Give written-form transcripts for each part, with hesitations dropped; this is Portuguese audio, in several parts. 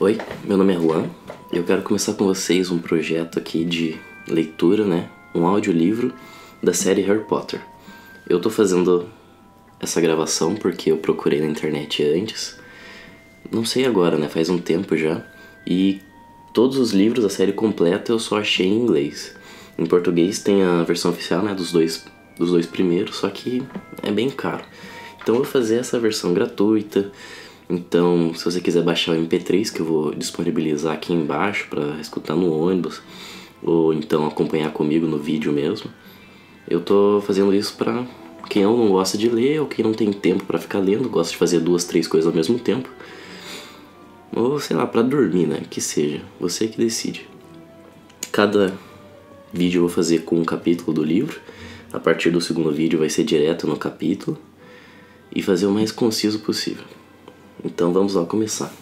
Oi, meu nome é Juan. Eu quero começar com vocês um projeto aqui de leitura, um audiolivro da série Harry Potter. Eu tô fazendo essa gravação porque eu procurei na internet antes. Não sei agora, faz um tempo já. E todos os livros da série completa eu só achei em inglês. Em português tem a versão oficial, dos dois primeiros, só que é bem caro. Então eu vou fazer essa versão gratuita. Então, se você quiser baixar o MP3 que eu vou disponibilizar aqui embaixo para escutar no ônibus, ou então acompanhar comigo no vídeo mesmo, eu tô fazendo isso para quem não gosta de ler ou quem não tem tempo para ficar lendo, gosta de fazer 2, 3 coisas ao mesmo tempo, ou sei lá, para dormir, que seja, você que decide. Cada vídeo eu vou fazer com um capítulo do livro, a partir do segundo vídeo vai ser direto no capítulo, e fazer o mais conciso possível. Então vamos lá começar.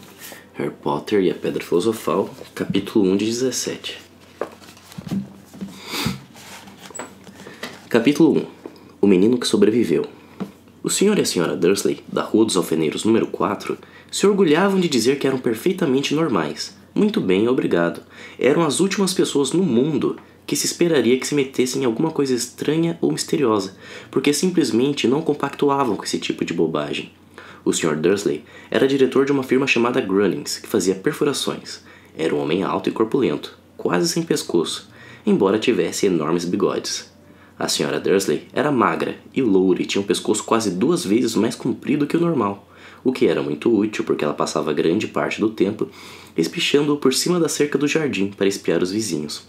Harry Potter e a Pedra Filosofal, capítulo 1 de 17. Capítulo 1. O menino que sobreviveu. O senhor e a senhora Dursley, da Rua dos Alfeneiros número 4, se orgulhavam de dizer que eram perfeitamente normais. Muito bem, obrigado. Eram as últimas pessoas no mundo que se esperaria que se metessem em alguma coisa estranha ou misteriosa, porque simplesmente não compactuavam com esse tipo de bobagem. O Sr. Dursley era diretor de uma firma chamada Grunnings, que fazia perfurações. Era um homem alto e corpulento, quase sem pescoço, embora tivesse enormes bigodes. A Sra. Dursley era magra e loura e tinha um pescoço quase 2 vezes mais comprido que o normal, o que era muito útil porque ela passava grande parte do tempo espichando-o por cima da cerca do jardim para espiar os vizinhos.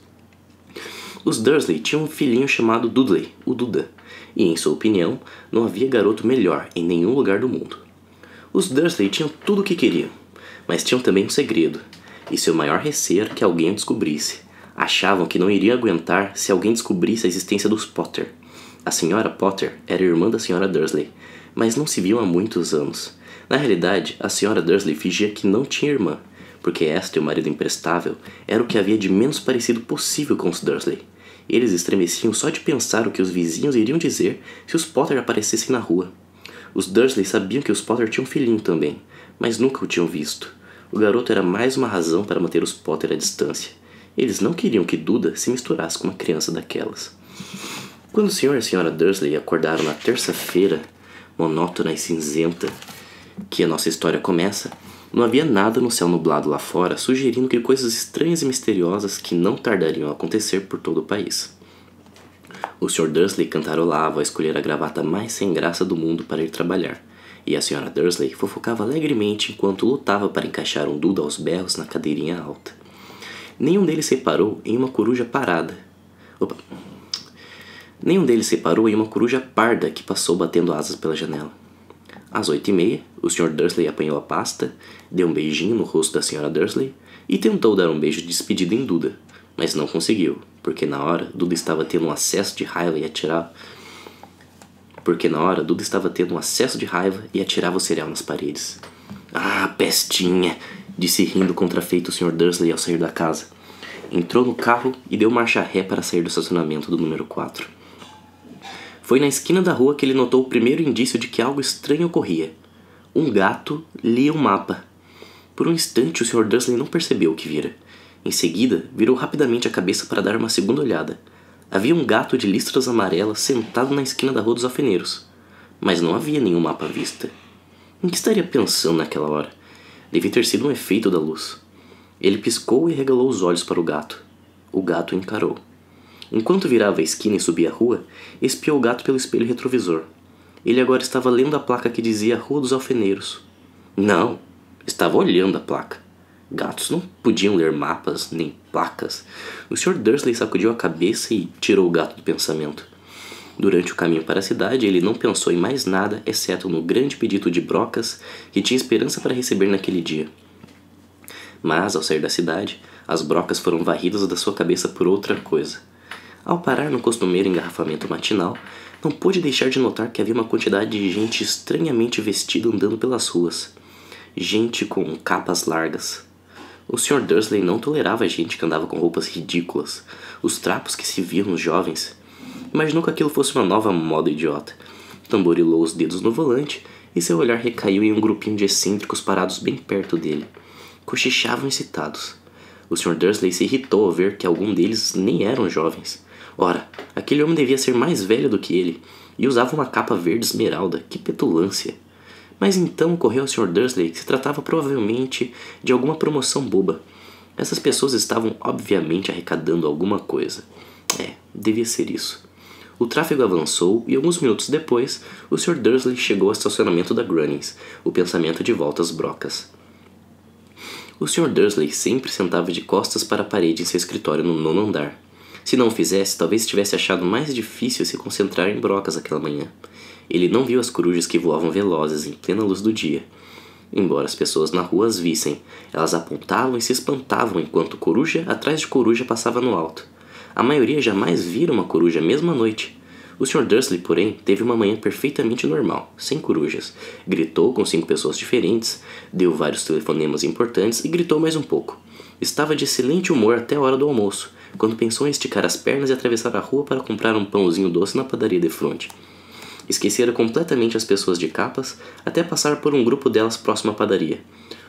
Os Dursley tinham um filhinho chamado Dudley, o Duda, e em sua opinião não havia garoto melhor em nenhum lugar do mundo. Os Dursley tinham tudo o que queriam, mas tinham também um segredo, e seu maior receio era que alguém o descobrisse. Achavam que não iriam aguentar se alguém descobrisse a existência dos Potter. A senhora Potter era irmã da senhora Dursley, mas não se viam há muitos anos. Na realidade, a senhora Dursley fingia que não tinha irmã, porque esta e o marido imprestável era o que havia de menos parecido possível com os Dursley. Eles estremeciam só de pensar o que os vizinhos iriam dizer se os Potter aparecessem na rua. Os Dursley sabiam que os Potter tinham um filhinho também, mas nunca o tinham visto. O garoto era mais uma razão para manter os Potter à distância. Eles não queriam que Duda se misturasse com uma criança daquelas. Quando o Sr. e a Sra. Dursley acordaram na terça-feira, monótona e cinzenta, que a nossa história começa, não havia nada no céu nublado lá fora sugerindo que coisas estranhas e misteriosas que não tardariam a acontecer por todo o país. O Sr. Dursley cantarolava a escolher a gravata mais sem graça do mundo para ir trabalhar, e a Sra. Dursley fofocava alegremente enquanto lutava para encaixar um Duda aos berros na cadeirinha alta. Nenhum deles reparou em uma coruja parda que passou batendo asas pela janela. Às 8h30, o Sr. Dursley apanhou a pasta, deu um beijinho no rosto da Sra. Dursley e tentou dar um beijo de despedida em Duda, mas não conseguiu, porque na hora Duda estava tendo um acesso de raiva e atirava o cereal nas paredes. Ah, pestinha! Disse rindo contrafeito o Sr. Dursley ao sair da casa. Entrou no carro e deu marcha ré para sair do estacionamento do número 4. Foi na esquina da rua que ele notou o primeiro indício de que algo estranho ocorria. Um gato lia um mapa. Por um instante o Sr. Dursley não percebeu o que vira. Em seguida, virou rapidamente a cabeça para dar uma segunda olhada. Havia um gato de listras amarelas sentado na esquina da Rua dos Alfeneiros. Mas não havia nenhum mapa à vista. Em que estaria pensando naquela hora? Devia ter sido um efeito da luz. Ele piscou e regalou os olhos para o gato. O gato o encarou. Enquanto virava a esquina e subia a rua, espiou o gato pelo espelho retrovisor. Ele agora estava lendo a placa que dizia Rua dos Alfeneiros. Não, estava olhando a placa. Gatos não podiam ler mapas nem placas. O Sr. Dursley sacudiu a cabeça e tirou o gato do pensamento. Durante o caminho para a cidade, ele não pensou em mais nada, exceto no grande pedido de brocas que tinha esperança para receber naquele dia. Mas, ao sair da cidade, as brocas foram varridas da sua cabeça por outra coisa. Ao parar no costumeiro engarrafamento matinal, não pôde deixar de notar que havia uma quantidade de gente estranhamente vestida andando pelas ruas. Gente com capas largas. O Sr. Dursley não tolerava gente que andava com roupas ridículas, os trapos que se viam nos jovens. Imaginou que aquilo fosse uma nova moda idiota. Tamborilou os dedos no volante e seu olhar recaiu em um grupinho de excêntricos parados bem perto dele. cochichavam excitados. O Sr. Dursley se irritou ao ver que algum deles nem eram jovens. Ora, aquele homem devia ser mais velho do que ele, e usava uma capa verde esmeralda. Que petulância! Mas então ocorreu ao Sr. Dursley que se tratava provavelmente de alguma promoção boba. Essas pessoas estavam obviamente arrecadando alguma coisa. Devia ser isso. O tráfego avançou e alguns minutos depois, o Sr. Dursley chegou ao estacionamento da Grunnings, o pensamento de volta às brocas. O Sr. Dursley sempre sentava de costas para a parede em seu escritório no 9º andar. Se não o fizesse, talvez tivesse achado mais difícil se concentrar em brocas aquela manhã. Ele não viu as corujas que voavam velozes em plena luz do dia. Embora as pessoas na rua as vissem, elas apontavam e se espantavam enquanto coruja atrás de coruja passava no alto. A maioria jamais vira uma coruja mesmo à noite. O Sr. Dursley, porém, teve uma manhã perfeitamente normal, sem corujas. Gritou com 5 pessoas diferentes, deu vários telefonemas importantes e gritou mais um pouco. Estava de excelente humor até a hora do almoço, quando pensou em esticar as pernas e atravessar a rua para comprar um pãozinho doce na padaria de fronte. Esquecera completamente as pessoas de capas, até passar por um grupo delas próximo à padaria.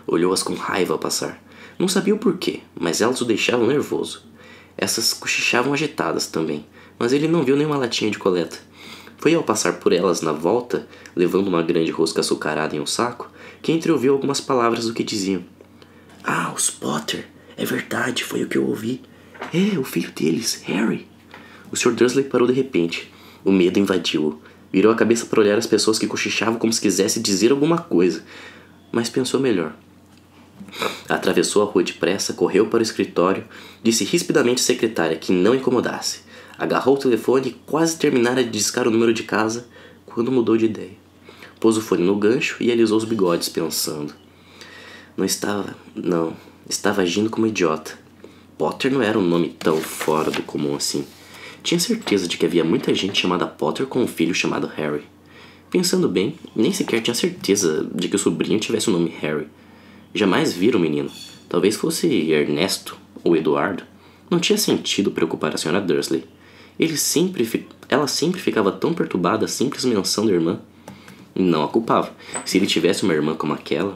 Olhou-as com raiva ao passar. Não sabia o porquê, mas elas o deixavam nervoso. Essas cochichavam agitadas também, mas ele não viu nenhuma latinha de coleta. Foi ao passar por elas na volta, levando uma grande rosca açucarada em um saco, que entreouviu algumas palavras do que diziam. Ah, os Potter! É verdade, foi o que eu ouvi. O filho deles, Harry. O Sr. Dursley parou de repente. O medo invadiu-o. Virou a cabeça para olhar as pessoas que cochichavam como se quisesse dizer alguma coisa, mas pensou melhor. Atravessou a rua depressa, correu para o escritório, disse rispidamente à secretária que não incomodasse. Agarrou o telefone e quase terminara de discar o número de casa, quando mudou de ideia. Pôs o fone no gancho e alisou os bigodes, pensando. Estava agindo como idiota. Potter não era um nome tão fora do comum assim. Tinha certeza de que havia muita gente chamada Potter com um filho chamado Harry. Pensando bem, nem sequer tinha certeza de que o sobrinho tivesse o nome Harry. Jamais vira o menino. Talvez fosse Ernesto ou Eduardo. Não tinha sentido preocupar a Sra. Dursley. Ela sempre ficava tão perturbada à simples menção da irmã. Não a culpava, se ele tivesse uma irmã como aquela.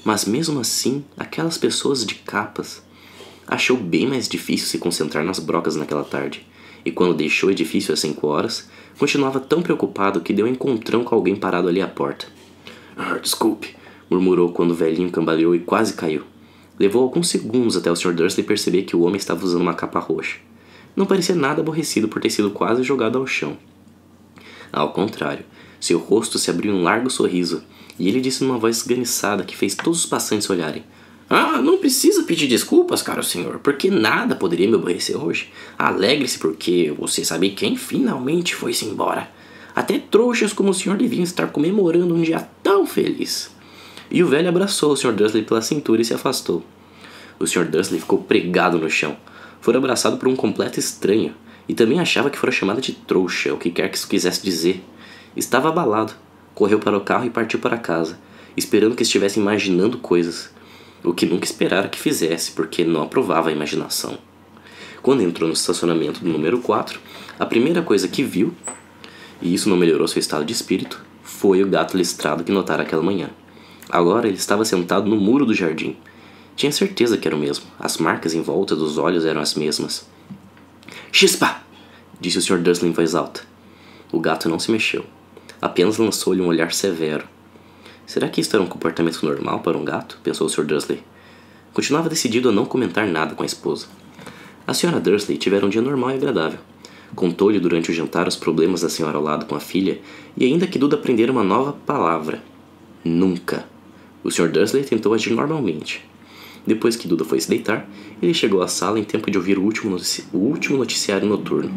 Mas mesmo assim, aquelas pessoas de capas... Achou bem mais difícil se concentrar nas brocas naquela tarde. E quando deixou o edifício às 5 horas, continuava tão preocupado que deu encontrão com alguém parado ali à porta. Desculpe, murmurou quando o velhinho cambaleou e quase caiu. Levou alguns segundos até o Sr. Dursley perceber que o homem estava usando uma capa roxa. Não parecia nada aborrecido por ter sido quase jogado ao chão. Ao contrário, seu rosto se abriu em um largo sorriso, e ele disse numa voz esganiçada que fez todos os passantes olharem. Não precisa pedir desculpas, caro senhor, porque nada poderia me aborrecer hoje. Alegre-se porque você sabe quem finalmente foi-se embora. Até trouxas como o senhor deviam estar comemorando um dia tão feliz. E o velho abraçou o Sr. Dursley pela cintura e se afastou. O Sr. Dursley ficou pregado no chão. Fora abraçado por um completo estranho, e também achava que fora chamado de trouxa, o que quer que isso quisesse dizer. Estava abalado. Correu para o carro e partiu para casa, esperando que estivesse imaginando coisas. O que nunca esperara que fizesse, porque não aprovava a imaginação. Quando entrou no estacionamento do número 4, a primeira coisa que viu, e isso não melhorou seu estado de espírito, foi o gato listrado que notara aquela manhã. Agora ele estava sentado no muro do jardim. Tinha certeza que era o mesmo. As marcas em volta dos olhos eram as mesmas. Chispa! Disse o Sr. Dursley em voz alta. O gato não se mexeu. Apenas lançou-lhe um olhar severo. Será que isto era um comportamento normal para um gato? Pensou o Sr. Dursley. Continuava decidido a não comentar nada com a esposa. A Sra. Dursley tivera um dia normal e agradável. Contou-lhe durante o jantar os problemas da senhora ao lado com a filha e ainda que Duda aprendera uma nova palavra. Nunca. O Sr. Dursley tentou agir normalmente. Depois que Duda foi se deitar, ele chegou à sala em tempo de ouvir o último noticiário noturno.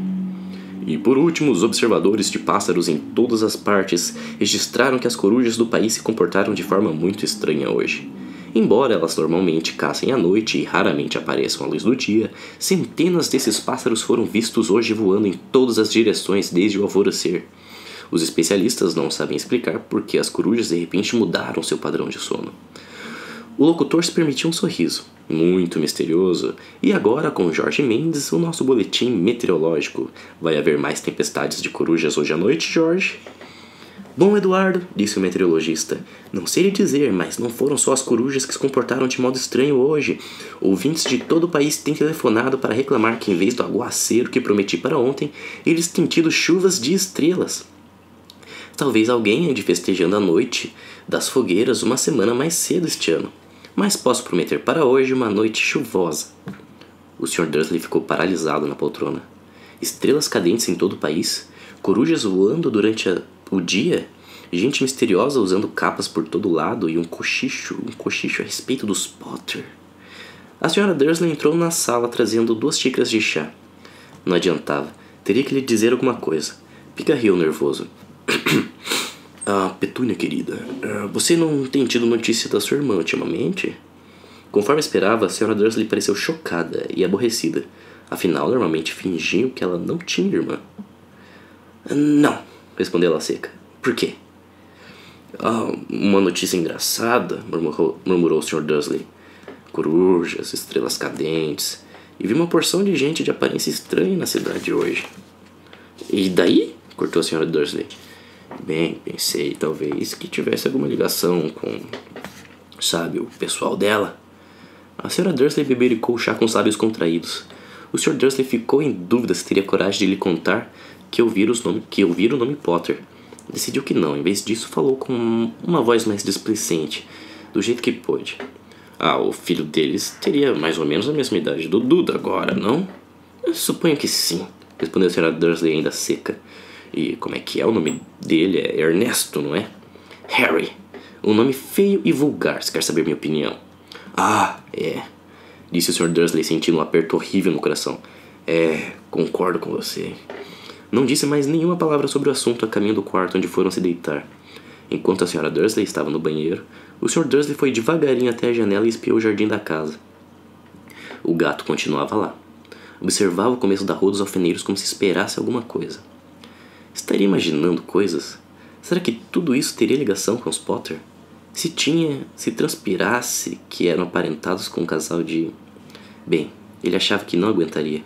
E por último, os observadores de pássaros em todas as partes registraram que as corujas do país se comportaram de forma muito estranha hoje. Embora elas normalmente caçem à noite e raramente apareçam à luz do dia, centenas desses pássaros foram vistos hoje voando em todas as direções desde o alvorecer. Os especialistas não sabem explicar por que as corujas de repente mudaram seu padrão de sono. O locutor se permitiu um sorriso, muito misterioso, e agora com Jorge Mendes, o nosso boletim meteorológico. Vai haver mais tempestades de corujas hoje à noite, Jorge? Bom, Eduardo, disse o meteorologista, não sei lhe dizer, mas não foram só as corujas que se comportaram de modo estranho hoje. Ouvintes de todo o país têm telefonado para reclamar que, em vez do aguaceiro que prometi para ontem, eles têm tido chuvas de estrelas. Talvez alguém ande festejando a noite das fogueiras uma semana mais cedo este ano, mas posso prometer para hoje uma noite chuvosa. O Sr. Dursley ficou paralisado na poltrona. Estrelas cadentes em todo o país, corujas voando durante o dia, gente misteriosa usando capas por todo lado e um cochicho a respeito dos Potter. A Sra. Dursley entrou na sala trazendo 2 xícaras de chá. Não adiantava, teria que lhe dizer alguma coisa. Pigarreou nervoso. Petúnia querida, você não tem tido notícia da sua irmã ultimamente? Conforme esperava, a Sra. Dursley pareceu chocada e aborrecida. Afinal, normalmente fingiam que ela não tinha irmã. Não, respondeu ela seca. Por quê? Uma notícia engraçada, murmurou o Sr. Dursley. Corujas, estrelas cadentes, e vi uma porção de gente de aparência estranha na cidade hoje. E daí? Cortou a Sra. Dursley. Bem, pensei talvez que tivesse alguma ligação com, sabe, o pessoal dela. A Sra. Dursley bebericou o chá com os lábios contraídos. O Sr. Dursley ficou em dúvida se teria coragem de lhe contar que ouvira o nome Potter. Decidiu que não, em vez disso falou com uma voz mais displicente, do jeito que pôde. O filho deles teria mais ou menos a mesma idade do Duda agora, não? Eu suponho que sim, respondeu a Sra. Dursley ainda seca. E como é que é? O nome dele é Ernesto, não é? Harry. Um nome feio e vulgar, se quer saber minha opinião. É, disse o Sr. Dursley sentindo um aperto horrível no coração. Concordo com você. Não disse mais nenhuma palavra sobre o assunto a caminho do quarto onde foram se deitar. Enquanto a Sra. Dursley estava no banheiro, o Sr. Dursley foi devagarinho até a janela e espiou o jardim da casa. O gato continuava lá. Observava o começo da Rua dos Alfeneiros como se esperasse alguma coisa. Estaria imaginando coisas? Será que tudo isso teria ligação com os Potter? Se transpirasse que eram aparentados com um casal de... Bem, ele achava que não aguentaria.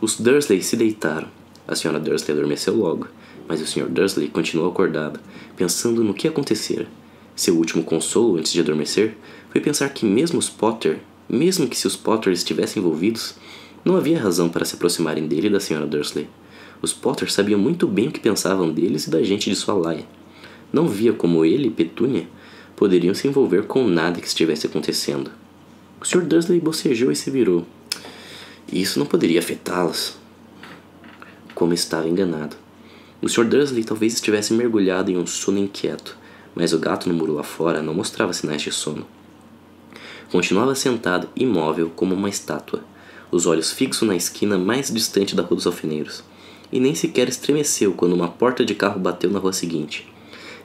Os Dursley se deitaram. A Sra. Dursley adormeceu logo, mas o Sr. Dursley continuou acordado, pensando no que acontecera. Seu último consolo antes de adormecer foi pensar que mesmo que se os Potter estivessem envolvidos, não havia razão para se aproximarem dele e da Sra. Dursley. Os Potter sabiam muito bem o que pensavam deles e da gente de sua laia. Não via como ele e Petúnia poderiam se envolver com nada que estivesse acontecendo. O Sr. Dursley bocejou e se virou. Isso não poderia afetá-las. Como estava enganado. O Sr. Dursley talvez estivesse mergulhado em um sono inquieto, mas o gato no muro lá fora não mostrava sinais de sono. Continuava sentado, imóvel como uma estátua, os olhos fixos na esquina mais distante da Rua dos Alfeneiros, e nem sequer estremeceu quando uma porta de carro bateu na rua seguinte.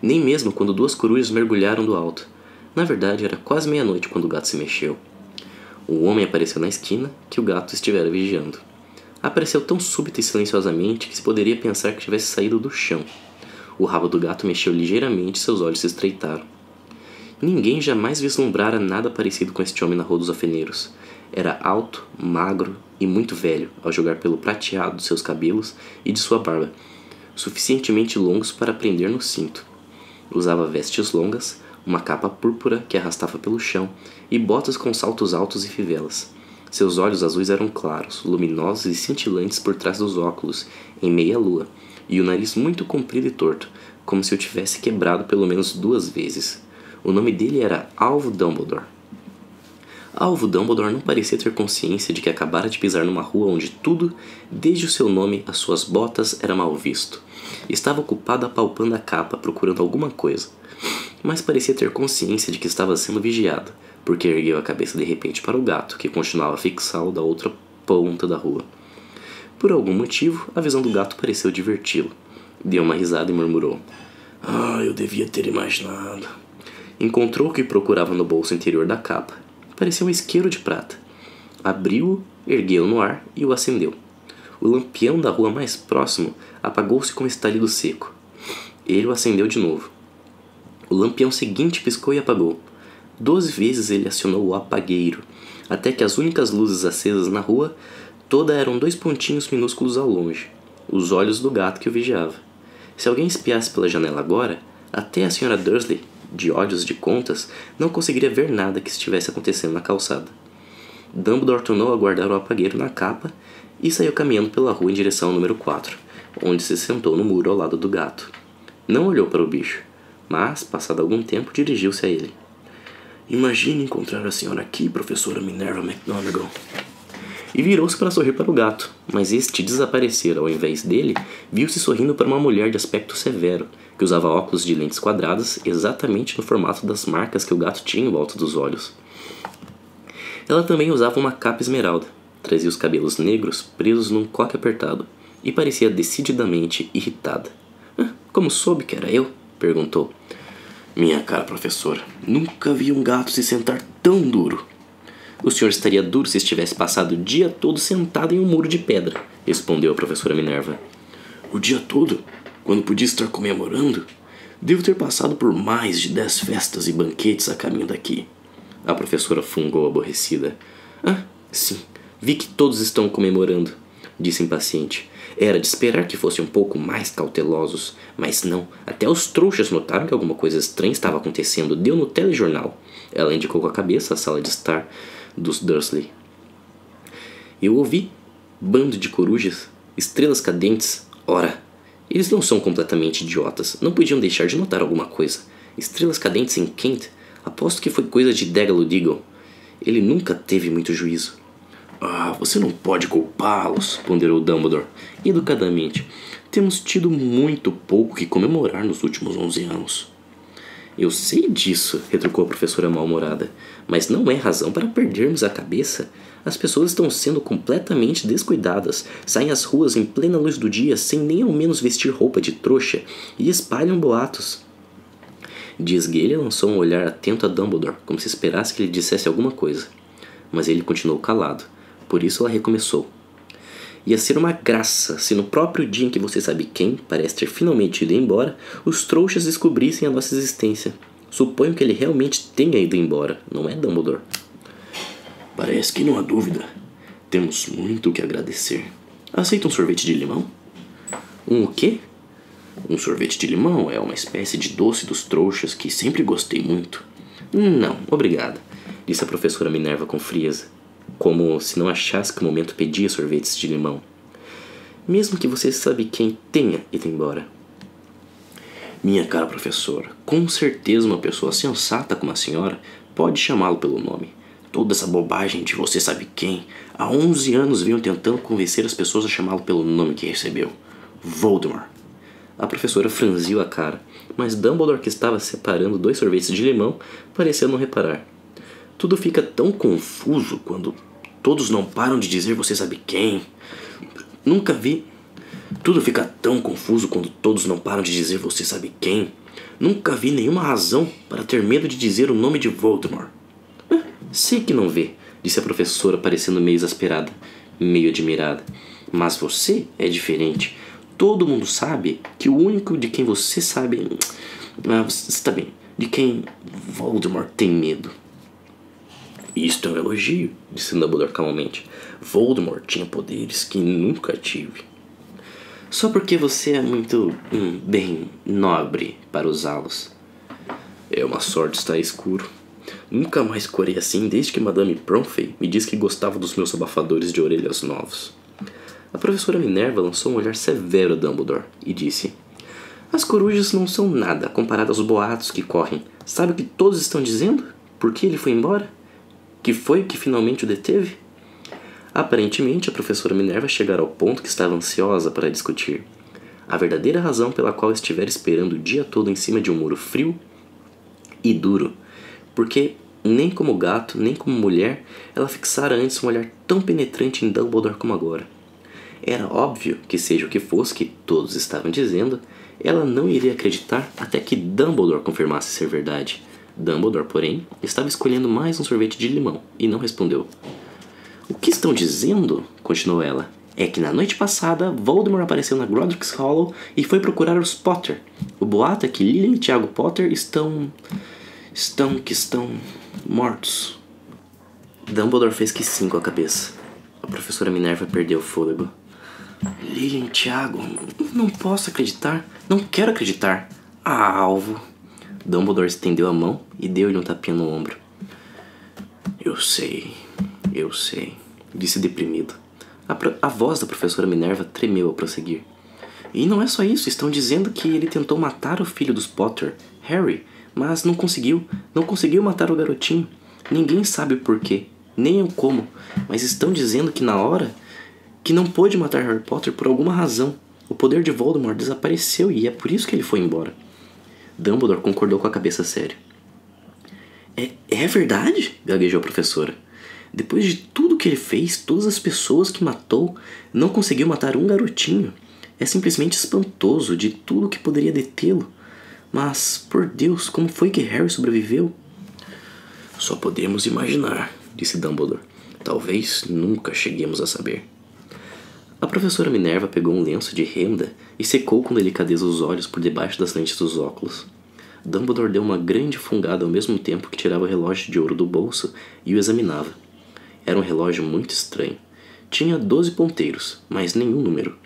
Nem mesmo quando 2 corujas mergulharam do alto. Na verdade, era quase meia-noite quando o gato se mexeu. O homem apareceu na esquina que o gato estivera vigiando. Apareceu tão súbita e silenciosamente que se poderia pensar que tivesse saído do chão. O rabo do gato mexeu ligeiramente e seus olhos se estreitaram. Ninguém jamais vislumbrara nada parecido com este homem na Rua dos Alfeneiros. Era alto, magro e muito velho, ao jogar pelo prateado de seus cabelos e de sua barba, suficientemente longos para prender no cinto. Usava vestes longas, uma capa púrpura que arrastava pelo chão e botas com saltos altos e fivelas. Seus olhos azuis eram claros, luminosos e cintilantes por trás dos óculos, em meia lua, e o nariz muito comprido e torto, como se o tivesse quebrado pelo menos 2 vezes. O nome dele era Alvo Dumbledore. Alvo Dumbledore não parecia ter consciência de que acabara de pisar numa rua onde tudo, desde o seu nome às suas botas, era mal visto. Estava ocupado apalpando a capa, procurando alguma coisa, mas parecia ter consciência de que estava sendo vigiado, porque ergueu a cabeça de repente para o gato, que continuava a fixá-lo da outra ponta da rua. Por algum motivo, a visão do gato pareceu diverti-lo. Deu uma risada e murmurou: eu devia ter imaginado. Encontrou o que procurava no bolso interior da capa. Parecia um isqueiro de prata. Abriu-o, ergueu-o no ar e o acendeu. O lampião da rua mais próximo apagou-se com um estalido seco. Ele o acendeu de novo. O lampião seguinte piscou e apagou. 12 vezes ele acionou o apagueiro, até que as únicas luzes acesas na rua toda eram 2 pontinhos minúsculos ao longe, os olhos do gato que o vigiava. Se alguém espiasse pela janela agora, até a Sra. Dursley, de olhos de contas, não conseguiria ver nada que estivesse acontecendo na calçada. Dumbledore tornou a guardar o apagueiro na capa e saiu caminhando pela rua em direção ao número 4, onde se sentou no muro ao lado do gato. Não olhou para o bicho, mas, passado algum tempo, dirigiu-se a ele. Imagine encontrar a senhora aqui, professora Minerva McGonagall. E virou-se para sorrir para o gato, mas este desaparecera. Ao invés dele, viu-se sorrindo para uma mulher de aspecto severo, que usava óculos de lentes quadradas exatamente no formato das marcas que o gato tinha em volta dos olhos. Ela também usava uma capa esmeralda, trazia os cabelos negros presos num coque apertado e parecia decididamente irritada. Como soube que era eu? Perguntou. Minha cara professora, nunca vi um gato se sentar tão duro. O senhor estaria duro se estivesse passado o dia todo sentado em um muro de pedra, respondeu a professora Minerva. O dia todo? Quando podia estar comemorando? Devo ter passado por mais de 10 festas e banquetes a caminho daqui. A professora fungou aborrecida. Sim, vi que todos estão comemorando, disse impaciente. Era de esperar que fossem um pouco mais cautelosos, mas não. Até os trouxas notaram que alguma coisa estranha estava acontecendo. Deu no telejornal. Ela indicou com a cabeça a sala de estar dos Dursley. Eu ouvi. Bando de corujas. Estrelas cadentes. Ora, eles não são completamente idiotas. Não podiam deixar de notar alguma coisa. Estrelas cadentes em Kent? Aposto que foi coisa de Dégalo Diggle. Ele nunca teve muito juízo. Você não pode culpá-los, ponderou Dumbledore, educadamente. Temos tido muito pouco que comemorar nos últimos 11 anos. Eu sei disso, retrucou a professora mal-humorada, mas não é razão para perdermos a cabeça. As pessoas estão sendo completamente descuidadas, saem às ruas em plena luz do dia sem nem ao menos vestir roupa de trouxa e espalham boatos. De esguelha lançou um olhar atento a Dumbledore, como se esperasse que ele dissesse alguma coisa. Mas ele continuou calado. Por isso ela recomeçou. Ia ser uma graça se no próprio dia em que você sabe quem parece ter finalmente ido embora, os trouxas descobrissem a nossa existência. Suponho que ele realmente tenha ido embora, não é, Dumbledore? Parece que não há dúvida. Temos muito o que agradecer. Aceita um sorvete de limão? Um o quê? Um sorvete de limão é uma espécie de doce dos trouxas que sempre gostei muito. Não, obrigada, disse a professora Minerva com frieza, como se não achasse que o momento pedia sorvetes de limão. Mesmo que você sabe quem tenha ido embora. Minha cara professora, com certeza uma pessoa sensata como a senhora pode chamá-lo pelo nome. Toda essa bobagem de você sabe quem, há 11 anos vinham tentando convencer as pessoas a chamá-lo pelo nome que recebeu. Voldemort. A professora franziu a cara, mas Dumbledore, que estava separando 2 sorvetes de limão, parecia não reparar. Tudo fica tão confuso quando todos não param de dizer você sabe quem. Nunca vi. Tudo fica tão confuso quando todos não param de dizer você sabe quem. Nunca vi nenhuma razão para ter medo de dizer o nome de Voldemort. Sei que não vê, disse a professora, parecendo meio exasperada, meio admirada. Mas você é diferente. Todo mundo sabe que o único de quem você sabe... está bem, de quem Voldemort tem medo. Isto é um elogio, disse Dumbledore calmamente. Voldemort tinha poderes que nunca tive. Só porque você é muito, bem, nobre para usá-los. É uma sorte estar escuro. Nunca mais corei assim desde que Madame Pomfrey me disse que gostava dos meus abafadores de orelhas novos. A professora Minerva lançou um olhar severo a Dumbledore e disse: As corujas não são nada comparadas aos boatos que correm. Sabe o que todos estão dizendo? Por que ele foi embora? Que foi o que finalmente o deteve? Aparentemente, a professora Minerva chegara ao ponto que estava ansiosa para discutir. A verdadeira razão pela qual estivera esperando o dia todo em cima de um muro frio e duro. Porque, nem como gato, nem como mulher, ela fixara antes um olhar tão penetrante em Dumbledore como agora. Era óbvio que, seja o que fosse que todos estavam dizendo, ela não iria acreditar até que Dumbledore confirmasse ser verdade. Dumbledore, porém, estava escolhendo mais um sorvete de limão e não respondeu. O que estão dizendo? Continuou ela. É que na noite passada, Voldemort apareceu na Godric's Hollow e foi procurar os Potter. O boato é que Lily e Tiago Potter estão mortos. Dumbledore fez que sim com a cabeça. A professora Minerva perdeu o fôlego. Lilian, Tiago, não posso acreditar. Não quero acreditar. Alvo. Dumbledore estendeu a mão e deu-lhe um tapinha no ombro. Eu sei, disse deprimido. A voz da professora Minerva tremeu ao prosseguir. E não é só isso, estão dizendo que ele tentou matar o filho dos Potter, Harry, mas não conseguiu matar o garotinho. Ninguém sabe o porquê, nem o como, mas estão dizendo que na hora que não pôde matar Harry Potter por alguma razão. O poder de Voldemort desapareceu e é por isso que ele foi embora. Dumbledore concordou com a cabeça séria. É verdade? Gaguejou a professora. Depois de tudo que ele fez, todas as pessoas que matou, não conseguiu matar um garotinho. É simplesmente espantoso de tudo que poderia detê-lo. Mas, por Deus, como foi que Harry sobreviveu? Só podemos imaginar, disse Dumbledore. Talvez nunca cheguemos a saber. A professora Minerva pegou um lenço de renda e secou com delicadeza os olhos por debaixo das lentes dos óculos. Dumbledore deu uma grande fungada ao mesmo tempo que tirava o relógio de ouro do bolso e o examinava. Era um relógio muito estranho. Tinha 12 ponteiros, mas nenhum número.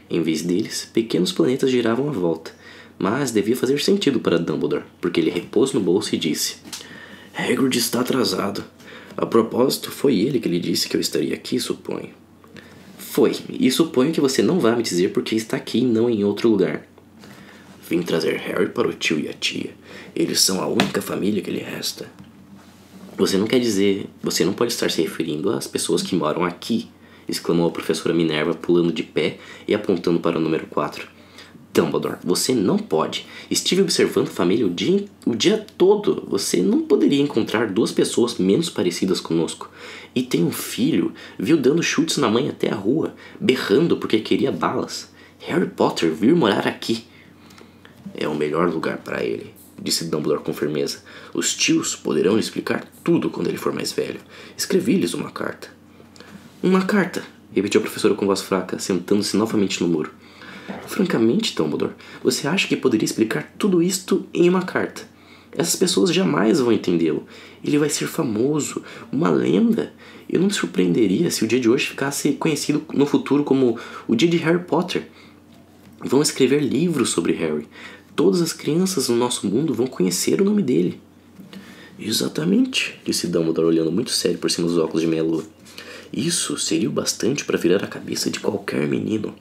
Em vez deles, pequenos planetas giravam à volta, mas devia fazer sentido para Dumbledore, porque ele repôs no bolso e disse: Hagrid está atrasado. A propósito, foi ele que lhe disse que eu estaria aqui, suponho. Foi, e suponho que você não vai me dizer porque está aqui e não em outro lugar. Vim trazer Harry para o tio e a tia. Eles são a única família que lhe resta. Você não pode estar se referindo às pessoas que moram aqui, exclamou a professora Minerva, pulando de pé e apontando para o número 4. Dumbledore, você não pode. Estive observando a família o dia todo. Você não poderia encontrar duas pessoas menos parecidas conosco. E tem um filho, viu dando chutes na mãe até a rua, berrando porque queria balas. Harry Potter vir morar aqui. É o melhor lugar para ele, disse Dumbledore com firmeza. Os tios poderão lhe explicar tudo quando ele for mais velho. Escrevi-lhes uma carta. Uma carta, repetiu a professora com voz fraca, sentando-se novamente no muro. Francamente, Dumbledore, você acha que poderia explicar tudo isto em uma carta? Essas pessoas jamais vão entendê-lo. Ele vai ser famoso, uma lenda. Eu não me surpreenderia se o dia de hoje ficasse conhecido no futuro como o dia de Harry Potter. Vão escrever livros sobre Harry. Todas as crianças no nosso mundo vão conhecer o nome dele. Exatamente, disse Dumbledore olhando muito sério por cima dos óculos de meia-lua. Isso seria o bastante para virar a cabeça de qualquer menino.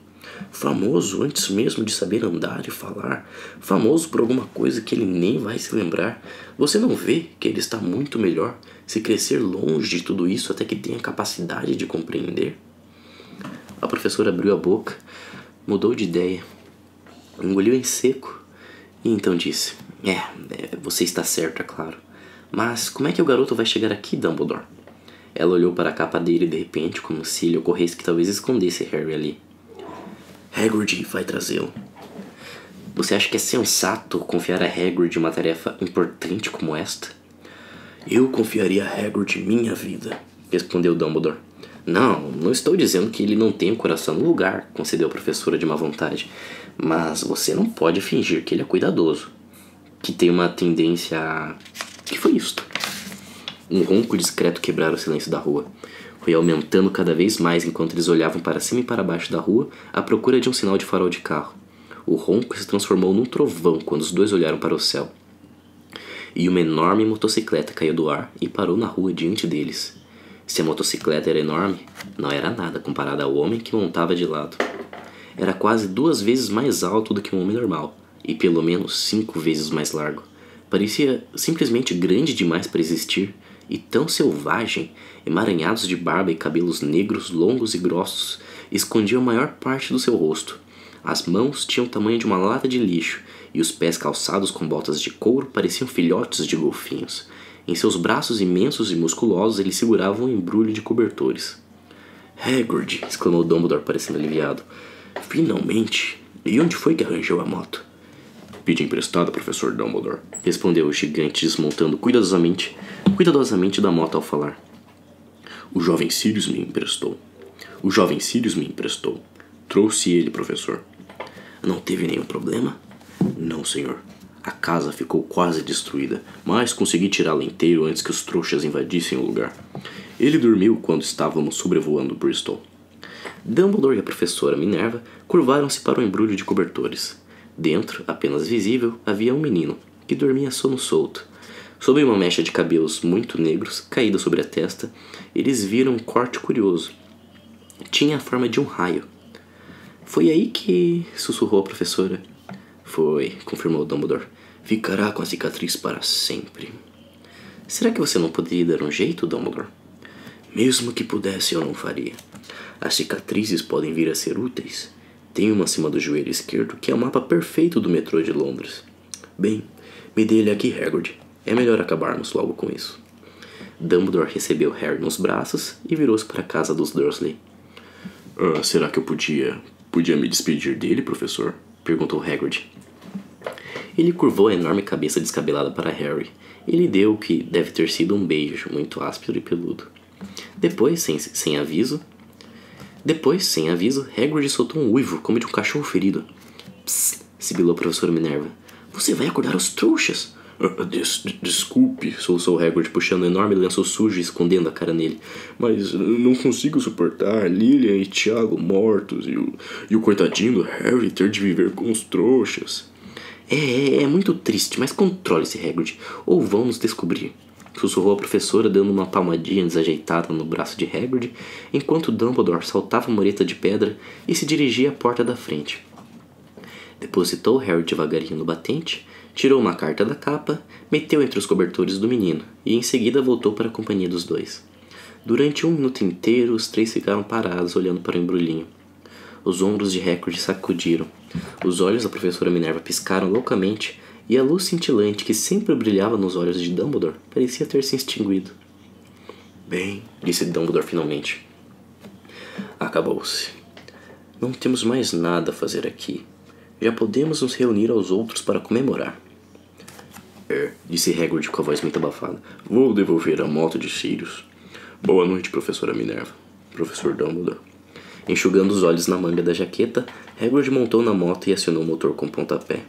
Famoso antes mesmo de saber andar e falar. Famoso por alguma coisa que ele nem vai se lembrar. Você não vê que ele está muito melhor se crescer longe de tudo isso até que tenha capacidade de compreender? A professora abriu a boca, mudou de ideia, engoliu em seco e então disse: você está certo, é claro. Mas como é que o garoto vai chegar aqui, Dumbledore? Ela olhou para a capa dele de repente, como se lhe ocorresse que talvez escondesse Harry ali. Hagrid vai trazê-lo. Você acha que é sensato confiar a Hagrid uma tarefa importante como esta? Eu confiaria a Hagrid minha vida, respondeu Dumbledore. Não estou dizendo que ele não tem o coração no lugar, concedeu a professora de má vontade. Mas você não pode fingir que ele é cuidadoso, que tem uma tendência a... Que foi isto? Um ronco discreto quebrara o silêncio da rua. Foi aumentando cada vez mais enquanto eles olhavam para cima e para baixo da rua à procura de um sinal de farol de carro. O ronco se transformou num trovão quando os dois olharam para o céu. E uma enorme motocicleta caiu do ar e parou na rua diante deles. Se a motocicleta era enorme, não era nada comparada ao homem que montava de lado. Era quase 2 vezes mais alto do que um homem normal, e pelo menos 5 vezes mais largo. Parecia simplesmente grande demais para existir, e tão selvagem, emaranhados de barba e cabelos negros, longos e grossos, escondiam a maior parte do seu rosto. As mãos tinham o tamanho de uma lata de lixo, e os pés calçados com botas de couro pareciam filhotes de golfinhos. Em seus braços imensos e musculosos ele segurava um embrulho de cobertores. Hagrid! Exclamou Dumbledore, parecendo aliviado. Finalmente! E onde foi que arranjou a moto? Pedi emprestada, professor Dumbledore, respondeu o gigante, desmontando cuidadosamente da moto ao falar. O jovem Sirius me emprestou. Trouxe ele, professor. Não teve nenhum problema? Não, senhor. A casa ficou quase destruída, mas consegui tirá-la inteiro antes que os trouxas invadissem o lugar. Ele dormiu quando estávamos sobrevoando Bristol. Dumbledore e a professora Minerva curvaram-se para o embrulho de cobertores. Dentro, apenas visível, havia um menino, que dormia sono solto. Sob uma mecha de cabelos muito negros, caída sobre a testa, eles viram um corte curioso. Tinha a forma de um raio. Foi aí que... sussurrou a professora. Foi, confirmou Dumbledore. Ficará com a cicatriz para sempre. Será que você não poderia dar um jeito, Dumbledore? Mesmo que pudesse, eu não faria. As cicatrizes podem vir a ser úteis. Tem uma acima do joelho esquerdo que é o mapa perfeito do metrô de Londres. Bem, me dê ele aqui, Hagrid. É melhor acabarmos logo com isso. Dumbledore recebeu Harry nos braços e virou-se para a casa dos Dursley. Será que eu podia me despedir dele, professor? Perguntou Hagrid. Ele curvou a enorme cabeça descabelada para Harry e lhe deu o que deve ter sido um beijo muito áspero e peludo. Depois, sem aviso, Hagrid soltou um uivo como de um cachorro ferido. Psst, sibilou a professora Minerva. Você vai acordar os trouxas? Desculpe, soluçou Hagrid, puxando um enorme lenço sujo e escondendo a cara nele. Mas não consigo suportar Lilian e Tiago mortos e o coitadinho do Harry ter de viver com os trouxas. É muito triste, mas controle-se, Hagrid, ou vão nos descobrir. Sussurrou a professora, dando uma palmadinha desajeitada no braço de Hagrid, enquanto Dumbledore saltava a mureta de pedra e se dirigia à porta da frente. Depositou Harry devagarinho no batente, tirou uma carta da capa, meteu entre os cobertores do menino e em seguida voltou para a companhia dos dois. Durante 1 minuto inteiro, os três ficaram parados olhando para o embrulhinho. Os ombros de Hagrid sacudiram, os olhos da professora Minerva piscaram loucamente e a luz cintilante que sempre brilhava nos olhos de Dumbledore parecia ter se extinguido. Bem, disse Dumbledore finalmente. Acabou-se. Não temos mais nada a fazer aqui. Já podemos nos reunir aos outros para comemorar. Disse Hagrid com a voz muito abafada. Vou devolver a moto de Sirius. Boa noite, professora Minerva. Professor Dumbledore. Enxugando os olhos na manga da jaqueta, Hagrid montou na moto e acionou o motor com pontapé.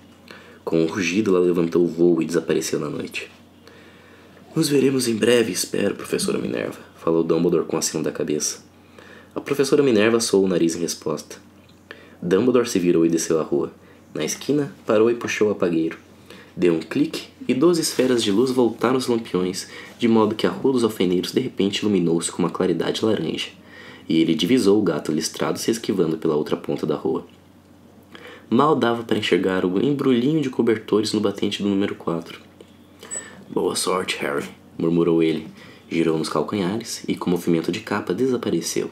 Com um rugido, ela levantou o voo e desapareceu na noite. Nos veremos em breve, espero, professora Minerva, falou Dumbledore com aceno da cabeça. A professora Minerva soou o nariz em resposta. Dumbledore se virou e desceu a rua. Na esquina, parou e puxou o apagueiro. Deu um clique e 12 esferas de luz voltaram aos lampiões, de modo que a Rua dos Alfeneiros de repente iluminou-se com uma claridade laranja, e ele divisou o gato listrado se esquivando pela outra ponta da rua. Mal dava para enxergar o embrulhinho de cobertores no batente do número 4. Boa sorte, Harry, murmurou ele, girou nos calcanhares e, com movimento de capa, desapareceu.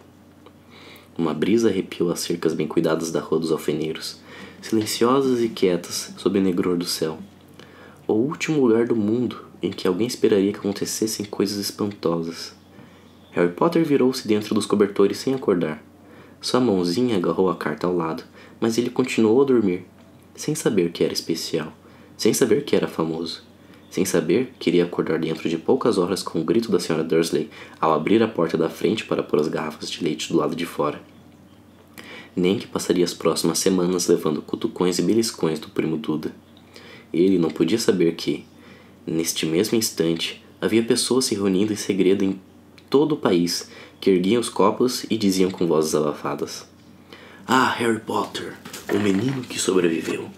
Uma brisa arrepiou as cercas bem cuidadas da Rua dos Alfeneiros, silenciosas e quietas sob o negror do céu. O último lugar do mundo em que alguém esperaria que acontecessem coisas espantosas. Harry Potter virou-se dentro dos cobertores sem acordar. Sua mãozinha agarrou a carta ao lado, mas ele continuou a dormir, sem saber que era especial, sem saber que era famoso, sem saber que iria acordar dentro de poucas horas com o grito da Sra. Dursley ao abrir a porta da frente para pôr as garrafas de leite do lado de fora. Nem que passaria as próximas semanas levando cutucões e beliscões do primo Duda. Ele não podia saber que, neste mesmo instante, havia pessoas se reunindo em segredo em todo o país, que erguiam os copos e diziam com vozes abafadas: Ah, Harry Potter, o menino que sobreviveu.